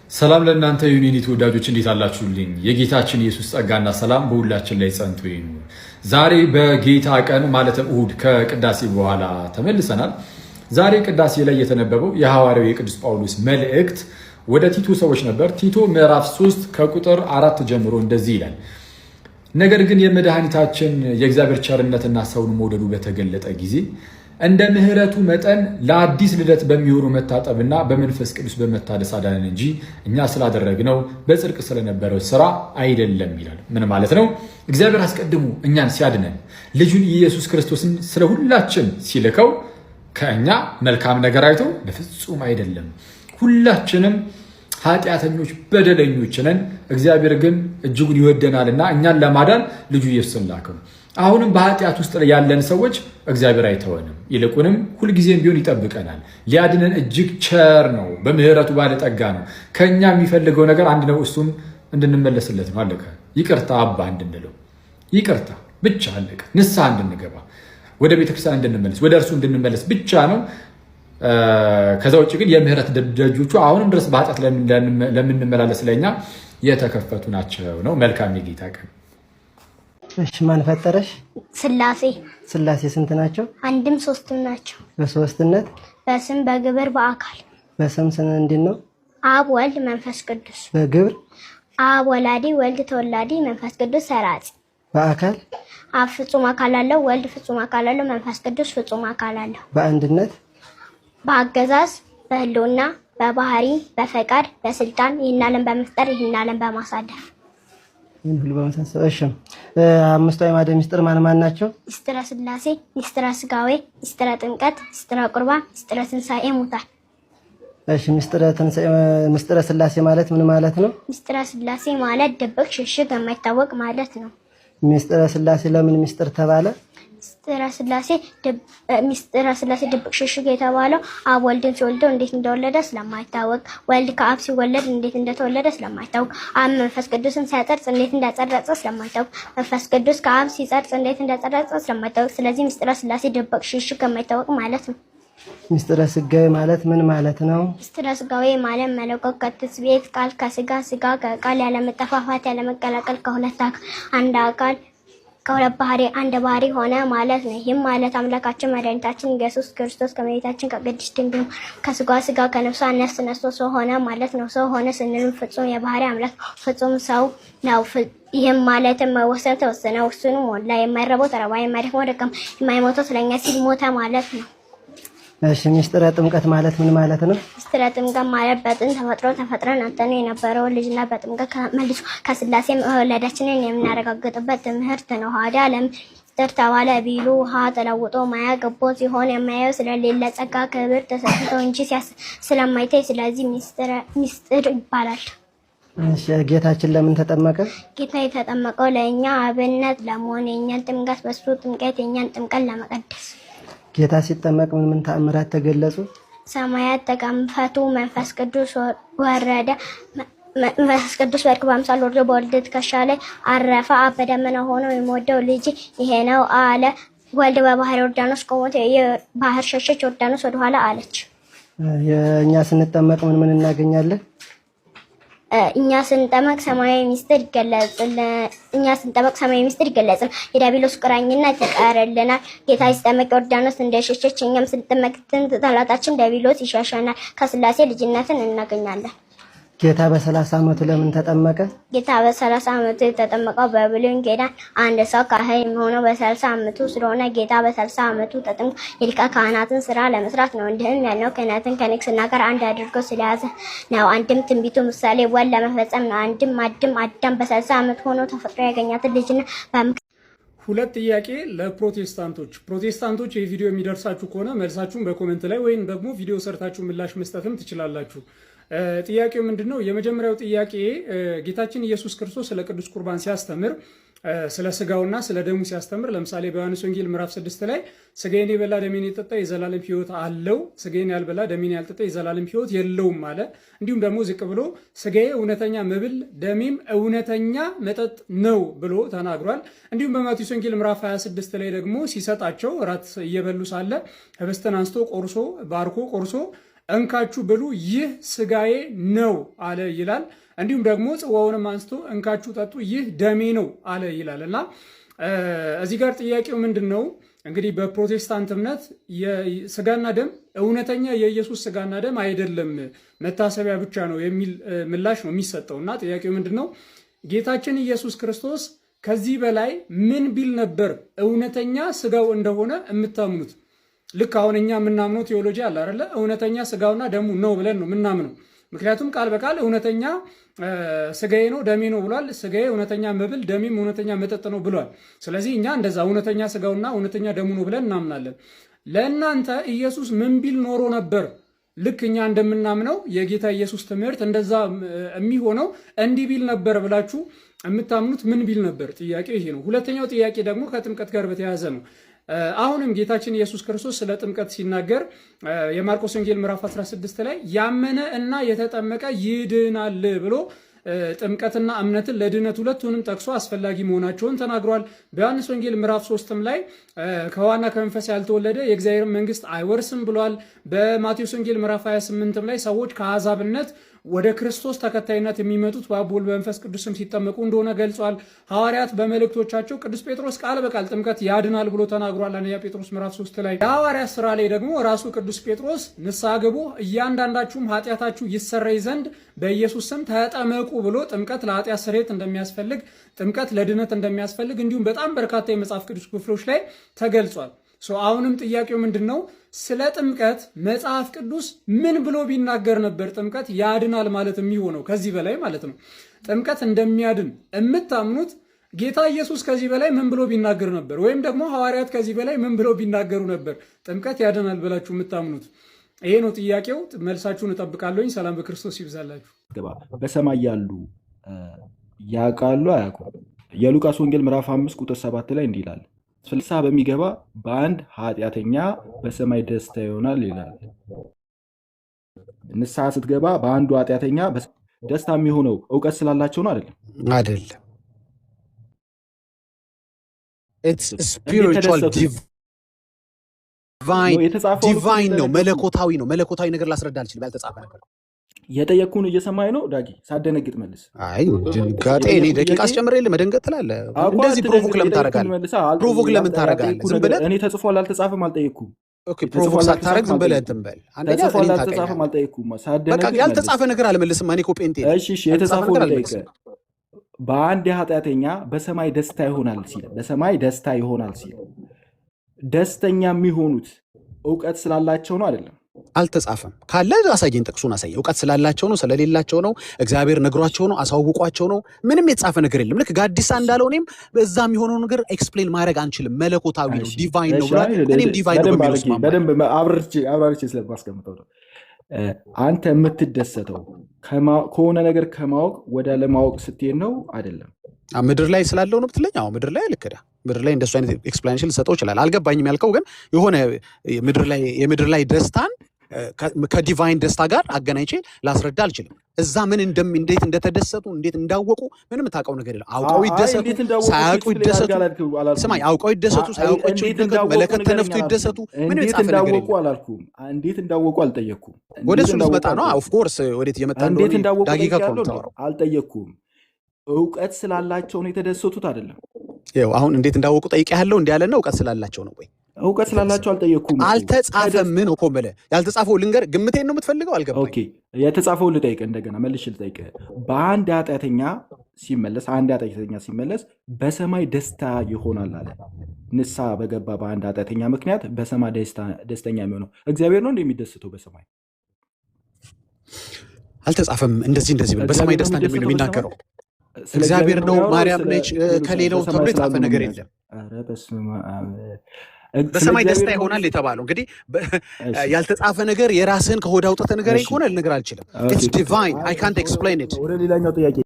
ሰላም ለእናንተ ዩኒቲ ተወዳጆች እንዴት አላችሁልኝ? የጌታችን ኢየሱስ ጸጋና ሰላም በሁላችን ላይ ጸንቶ ይኑር። ዛሬ በጌታ ቀን ማለትም እሁድ ከቅዳሴ በኋላ ተመልሰናል። ዛሬ ቅዳሴ ላይ የተነበበው የሐዋርያው የቅዱስ ጳውሎስ መልእክት ወደ ቲቶ ሰዎች ነበር። ቲቶ ምዕራፍ 3 ከቁጥር 4 ጀምሮ እንደዚህ ይላል። ነገር ግን የመድኃኒታችን የእግዚአብሔር ቸርነትና ሰውን መውደዱ በተገለጠ ጊዜ እንደ ምሕረቱ መጠን ለአዲስ ልደት በሚሆኑ መታጠብና በመንፈስ ቅዱስ በመታደስ አዳነን እንጂ እኛ ስላደረግነው በጽድቅ ስለነበረው ስራ አይደለም ይላል። ምን ማለት ነው? እግዚአብሔር አስቀድሞ እኛን ሲያድነን ልጁን ኢየሱስ ክርስቶስን ስለ ሁላችን ሲልከው ከእኛ መልካም ነገር አይቶ በፍጹም አይደለም። ሁላችንም ኃጢአተኞች በደለኞች ነን። እግዚአብሔር ግን እጅጉን ይወደናልና እኛን ለማዳን ልጁ ኢየሱስን ላከው። አሁንም በኃጢአት ውስጥ ያለን ሰዎች እግዚአብሔር አይተወንም፣ ይልቁንም ሁልጊዜም ቢሆን ይጠብቀናል። ሊያድነን እጅግ ቸር ነው፣ በምህረቱ ባለጠጋ ነው። ከኛ የሚፈልገው ነገር አንድ ነው፣ እሱም እንድንመለስለት ነው። አለቀ። ይቅርታ አባ እንድንለው፣ ይቅርታ ብቻ አለቀ። ንስሐ እንድንገባ፣ ወደ ቤተክርስቲያን እንድንመለስ፣ ወደ እርሱ እንድንመለስ ብቻ ነው። ከዛ ውጭ ግን የምህረት ደጆቹ አሁንም ድረስ በኃጢአት ለምንመላለስ ለኛ የተከፈቱ ናቸው ነው። መልካም የጌታ ቀን። እሺ፣ ማን ፈጠረሽ? ስላሴ። ስላሴ ስንት ናቸው? አንድም ሶስትም ናቸው። በሶስትነት በስም በግብር በአካል። በስም እንዴት ነው? አብ ወልድ መንፈስ ቅዱስ። በግብር አብ ወላዲ ወልድ ተወላዲ መንፈስ ቅዱስ ሰራጺ። በአካል አብ ፍጹም አካል አለው፣ ወልድ ፍጹም አካል አለው፣ መንፈስ ቅዱስ ፍጹም አካል አለው። በአንድነት በአገዛዝ በህልውና በባህሪ በፈቃድ በስልጣን ይህን ዓለም በመፍጠር ይህን ዓለም በማሳደር ምን ሁሉ በመሳሰል። እሺ፣ አምስቱ አዕማደ ምስጢር ማን ማን ናቸው? ምስጢረ ስላሴ፣ ምስጢረ ስጋዌ፣ ምስጢረ ጥምቀት፣ ምስጢረ ቁርባን፣ ምስጢረ ትንሣኤ ሙታን። እሺ፣ ምስጢረ ስላሴ ማለት ምን ማለት ነው? ምስጢረ ስላሴ ማለት ድብቅ ሽሽግ የማይታወቅ ማለት ነው። ምስጢረ ስላሴ ለምን ምስጢር ተባለ? ምስጢረ ስላሴ ድብቅ ሽሽግ የተባለው አብ ወልድን ሲወልደው እንዴት እንደወለደ ስለማይታወቅ፣ ወልድ ከአብ ሲወለድ እንዴት እንደተወለደ ስለማይታወቅ፣ አብ መንፈስ ቅዱስን ሲያጸርጽ እንዴት እንዳጸረጸ ስለማይታወቅ፣ መንፈስ ቅዱስ ከአብ ሲጸርጽ እንዴት እንዳጸረጸ ስለማይታወቅ፣ ስለዚህ ምስጢረ ስላሴ ድብቅ ሽሽግ የማይታወቅ ማለት ነው። ምስጢረ ስጋዌ ማለት ምን ማለት ነው? ምስጢረ ስጋዌ ማለት መለኮት ከትስብእት ቃል ከስጋ ስጋ ከቃል ያለመጠፋፋት ያለመቀላቀል ከሁለት አንድ አካል ከሁለት ባህሪ አንድ ባህሪ ሆነ ማለት ነው። ይህም ማለት አምላካችን መድኃኒታችን ኢየሱስ ክርስቶስ ከመቤታችን ከቅድስት ድንግል ከስጋ ስጋ ከነፍሷ ነፍስ ነስቶ ሰው ሆነ ማለት ነው። ሰው ሆነ ስንልም ፍጹም የባህሪ አምላክ ፍጹም ሰው ነው። ይህም ማለትም መወሰን ተወሰነ፣ ውሱኑ ሞላ፣ የማይረበው ተረባ፣ የማይደክመው ደከመ፣ የማይሞተው ስለኛ ሲል ሞተ ማለት ነው። እሺ፣ ምስጢረ ጥምቀት ማለት ምን ማለት ነው? ምስጢረ ጥምቀት ማለት በጥንት ተፈጥረን አንተን የነበረው ልጅና በጥምቀት መልሶ ከስላሴ መወለዳችንን የምናረጋግጥበት ትምህርት ነው። ሀዳ ለምስጢር ተባለ ቢሉ ውሃ ተለውጦ ማያ ገቦ ሲሆን የማየው ስለሌለ ጸጋ ክብር ተሰጥቶ እንጂ ስለማይታይ ስለዚህ ምስጢር ይባላል። እሺ፣ ጌታችን ለምን ተጠመቀ? ጌታ የተጠመቀው ለእኛ አብነት ለመሆን የእኛን ጥምቀት በሱ ጥምቀት የእኛን ጥምቀት ለመቀደስ። ጌታ ሲጠመቅ ምን ተአምራት ተገለጹ? ሰማያት ተከፈቱ፣ መንፈስ ቅዱስ ወረደ። መንፈስ ቅዱስ በርግብ አምሳል ወርዶ በወልድ ትከሻ ላይ አረፈ። አብ በደመና ሆኖ የምወደው ልጅ ይሄ ነው አለ። ወልድ በባህር ዮርዳኖስ ቆሞ ባህር ሸሸች፣ ዮርዳኖስ ወደኋላ አለች። እኛ ስንጠመቅ ምን እናገኛለን? እኛ ስንጠመቅ ሰማያዊ ምስጢር ይገለጽልናል። የዲያብሎስ ቁራኝነት ይቀርልናል። ጌታ ሲጠመቅ ዮርዳኖስ እንደሸሸች እኛም ስንጠመቅ ጠላታችን ዲያብሎስ ይሸሸናል። ከስላሴ ልጅነትን እናገኛለን። ጌታ በ30 ዓመቱ ለምን ተጠመቀ? ጌታ በ30 ዓመቱ የተጠመቀው በብሉይ ኪዳን አንድ ሰው ካህን የሚሆነው በ30 ዓመቱ ስለሆነ ጌታ በ30 ዓመቱ ተጠምቆ የሊቀ ካህናትን ስራ ለመስራት ነው። እንዲህም ያለው ክህነትን ከንግስና ጋር አንድ አድርጎ ስለያዘ ነው። አንድም ትንቢቱ ምሳሌ ወል ለመፈጸም ነው። አዳም በ30 ዓመት ሆኖ ተፈጥሮ ያገኛትን ልጅና ሁለት ጥያቄ ፕሮቴስታንቶች ይህ ቪዲዮ የሚደርሳችሁ ከሆነ መልሳችሁን በኮሜንት ላይ ወይም ደግሞ ቪዲዮ ሰርታችሁ ምላሽ መስጠትም ትችላላችሁ። ጥያቄው ምንድነው? የመጀመሪያው ጥያቄ ጌታችን ኢየሱስ ክርስቶስ ስለ ቅዱስ ቁርባን ሲያስተምር ስለ ስጋውና ስለ ደሙ ሲያስተምር ለምሳሌ በዮሐንስ ወንጌል ምዕራፍ 6 ላይ ስጋዬን የበላ ደሜን የጠጣ የዘላለም ሕይወት አለው፣ ስጋዬን ያልበላ ደሜን ያልጠጣ የዘላለም ሕይወት የለውም አለ። እንዲሁም ደግሞ ዝቅ ብሎ ስጋዬ እውነተኛ መብል ደሜም እውነተኛ መጠጥ ነው ብሎ ተናግሯል። እንዲሁም በማቴዎስ ወንጌል ምዕራፍ 26 ላይ ደግሞ ሲሰጣቸው እራት እየበሉ ሳለ ህብስትን አንስቶ ቆርሶ ባርኮ ቆርሶ እንካችሁ ብሉ ይህ ስጋዬ ነው አለ ይላል። እንዲሁም ደግሞ ጽዋውንም አንስቶ እንካችሁ ጠጡ ይህ ደሜ ነው አለ ይላል። እና እዚህ ጋር ጥያቄው ምንድን ነው? እንግዲህ በፕሮቴስታንት እምነት የስጋና ደም እውነተኛ የኢየሱስ ስጋና ደም አይደለም፣ መታሰቢያ ብቻ ነው የሚል ምላሽ ነው የሚሰጠው። እና ጥያቄው ምንድን ነው? ጌታችን ኢየሱስ ክርስቶስ ከዚህ በላይ ምን ቢል ነበር እውነተኛ ስጋው እንደሆነ የምታምኑት? ልክ አሁን እኛ የምናምነው ቴዎሎጂ አለ አይደለ? እውነተኛ ስጋውና ደሙ ነው ብለን ነው የምናምነው። ምክንያቱም ቃል በቃል እውነተኛ ስጋዬ ነው ደሜ ነው ብሏል። ስጋዬ እውነተኛ መብል ደሜም እውነተኛ መጠጥ ነው ብሏል። ስለዚህ እኛ እንደዛ እውነተኛ ስጋውና እውነተኛ ደሙ ነው ብለን እናምናለን። ለእናንተ ኢየሱስ ምን ቢል ኖሮ ነበር ልክ እኛ እንደምናምነው የጌታ ኢየሱስ ትምህርት እንደዛ የሚሆነው እንዲህ ቢል ነበር ብላችሁ የምታምኑት ምን ቢል ነበር? ጥያቄ ይሄ ነው። ሁለተኛው ጥያቄ ደግሞ ከጥምቀት ጋር በተያያዘ ነው። አሁንም ጌታችን ኢየሱስ ክርስቶስ ስለ ጥምቀት ሲናገር የማርቆስ ወንጌል ምዕራፍ 16 ላይ ያመነ እና የተጠመቀ ይድናል ብሎ ጥምቀትና እምነትን ለድነት ሁለቱንም ጠቅሶ አስፈላጊ መሆናቸውን ተናግሯል። በዮሐንስ ወንጌል ምዕራፍ 3 ላይ ከዋና ከመንፈስ ያልተወለደ የእግዚአብሔር መንግስት አይወርስም ብሏል። በማቴዎስ ወንጌል ምዕራፍ 28 ላይ ሰዎች ከአሕዛብነት ወደ ክርስቶስ ተከታይነት የሚመጡት በአብ ወልድ በመንፈስ ቅዱስም ሲጠመቁ እንደሆነ ገልጿል። ሐዋርያት በመልእክቶቻቸው ቅዱስ ጴጥሮስ ቃል በቃል ጥምቀት ያድናል ብሎ ተናግሯል። አንደኛ ጴጥሮስ ምዕራፍ 3 ላይ የሐዋርያት ሥራ ላይ ደግሞ ራሱ ቅዱስ ጴጥሮስ ንስሐ ግቡ እያንዳንዳችሁም ኃጢአታችሁ ይሰረይ ዘንድ በኢየሱስ ስም ተጠመቁ ብሎ ጥምቀት ለኃጢአት ስርየት እንደሚያስፈልግ፣ ጥምቀት ለድነት እንደሚያስፈልግ እንዲሁም በጣም በርካታ የመጽሐፍ ቅዱስ ክፍሎች ላይ ተገልጿል። አሁንም ጥያቄው ምንድን ነው? ስለ ጥምቀት መጽሐፍ ቅዱስ ምን ብሎ ቢናገር ነበር ጥምቀት ያድናል ማለት የሚሆነው? ከዚህ በላይ ማለት ነው። ጥምቀት እንደሚያድን የምታምኑት ጌታ ኢየሱስ ከዚህ በላይ ምን ብሎ ቢናገር ነበር? ወይም ደግሞ ሐዋርያት ከዚህ በላይ ምን ብሎ ቢናገሩ ነበር ጥምቀት ያድናል ብላችሁ የምታምኑት? ይሄ ነው ጥያቄው። መልሳችሁን እጠብቃለሁኝ። ሰላም በክርስቶስ ይብዛላችሁ። በሰማይ ያሉ ያውቃሉ አያውቁም? የሉቃስ ወንጌል ምዕራፍ 5 ቁጥር 7 ላይ እንዲህ ይላል፣ ንስሐ በሚገባ በአንድ ኃጢአተኛ በሰማይ ደስታ ይሆናል ይላል። ንስሐ ስትገባ በአንዱ ኃጢአተኛ ደስታ የሚሆነው እውቀት ስላላቸው ነው? አይደለም። ዲቫይን ነው፣ መለኮታዊ ነው። መለኮታዊ ነገር ላስረዳ አልችልም። ያልተጻፈ ነገር የጠየቅኩን እየሰማኝ ነው ዳጊ? ሳደነግጥ መልስ። አይ ድንጋጤ እኔ ደቂቃ አስጨምር የለ መደንገጥ ትላለህ። እንደዚህ ፕሮቮክ ለምን ታደርጋለህ? ፕሮቮክ ለምን ታደርጋለህ? ዝም ብለህ እኔ ተጽፏል አልተጻፈም አልጠየቅኩም። ኦኬ ፕሮቮክ ሳታደርግ ዝም ብለህ እንትን በል። አንደኛ ተጽፏል አልተጻፈም አልጠየቅኩም። በቃ ያልተጻፈ ነገር አልመልስም። እኔ እኮ ጴንጤ ነኝ። እሺ የተጻፈውን ጠይቀህ በአንድ ኃጢአተኛ በሰማይ ደስታ ይሆናል ሲል፣ በሰማይ ደስታ ይሆናል ሲል ደስተኛ የሚሆኑት እውቀት ስላላቸው ነው? አይደለም። አልተጻፈም። ካለ አሳየኝ፣ ጥቅሱን አሳየኝ። እውቀት ስላላቸው ነው ስለሌላቸው ነው? እግዚአብሔር ነግሯቸው ነው? አሳውቋቸው ነው? ምንም የተጻፈ ነገር የለም። ልክ ጋዲሳ እንዳለው እኔም በዛ የሚሆነው ነገር ኤክስፕሌን ማድረግ አንችልም። መለኮታዊ ነው፣ ዲቫይን ነው ብሏል። እኔም ዲቫይን ነው በሚለው በደንብ አብራርቼ ስለማስቀምጠው ነው። አንተ የምትደሰተው ከሆነ ነገር ከማወቅ ወደ ለማወቅ ስትሄድ ነው አይደለም? ምድር ላይ ስላለው ነው ብትለኝ፣ አዎ ምድር ላይ ልክ ነህ። ምድር ላይ እንደሱ አይነት ኤክስፕላኔሽን ልሰጠው ይችላል። አልገባኝም ያልከው ግን የሆነ የምድር ላይ ደስታን ከዲቫይን ደስታ ጋር አገናኝቼ ላስረዳ አልችልም። እዛ ምን እንዴት እንደተደሰቱ እንዴት እንዳወቁ ምንም ታውቀው ነገር የለም። አውቀው ይደሰቱ ሳያውቁ ይደሰቱ፣ ስማኝ፣ አውቀው ይደሰቱ ሳያውቁ ይደሰቱ፣ መለከት ተነፍቶ ይደሰቱ፣ ምንም የጻፈ ነገር የለም። አላልኩም። እንዴት እንዳወቁ አልጠየቅኩም። ወደሱ ልትመጣ ነው? ኦፍ ኮርስ ወዴት እየመጣ ነው? ዳጊጋ አልጠየቅኩም። እውቀት ስላላቸው ነው የተደሰቱት አይደለም? ይኸው አሁን እንዴት እንዳወቁ ጠይቄያለሁ። እንዲህ ያለና እውቀት ስላላቸው ነው ወይ? እውቀት ስላላቸው አልጠየቅኩም። አልተጻፈም። ምን እኮ የምልህ ያልተጻፈው ልንገር፣ ግምቴን ነው የምትፈልገው? አልገባኝ። ኦኬ የተጻፈው ልጠይቅ፣ እንደገና መልሼ ልጠይቅ። በአንድ ኃጢአተኛ ሲመለስ በሰማይ ደስታ ይሆናል አለ። ንስሐ በገባ በአንድ ኃጢአተኛ ምክንያት በሰማይ ደስተኛ የሚሆነው እግዚአብሔር ነው እንደሚደስተው በሰማይ? አልተጻፈም። እንደዚህ ብሎ በሰማይ ደስታ እንደሚሆነው የሚናገረው እግዚአብሔር ነው። ማርያም ነች ከሌላው ተብሎ የተጻፈ ነገር የለም። በሰማይ ደስታ ይሆናል የተባለው እንግዲህ ያልተጻፈ ነገር የራስህን ከሆድ አውጥተህ ነገር ከሆነ ልነግርህ አልችልም። ኢትስ ዲቫይን አይ ካንት ኤክስፕሌን ኢት። ወደ ሌላኛው ጥያቄ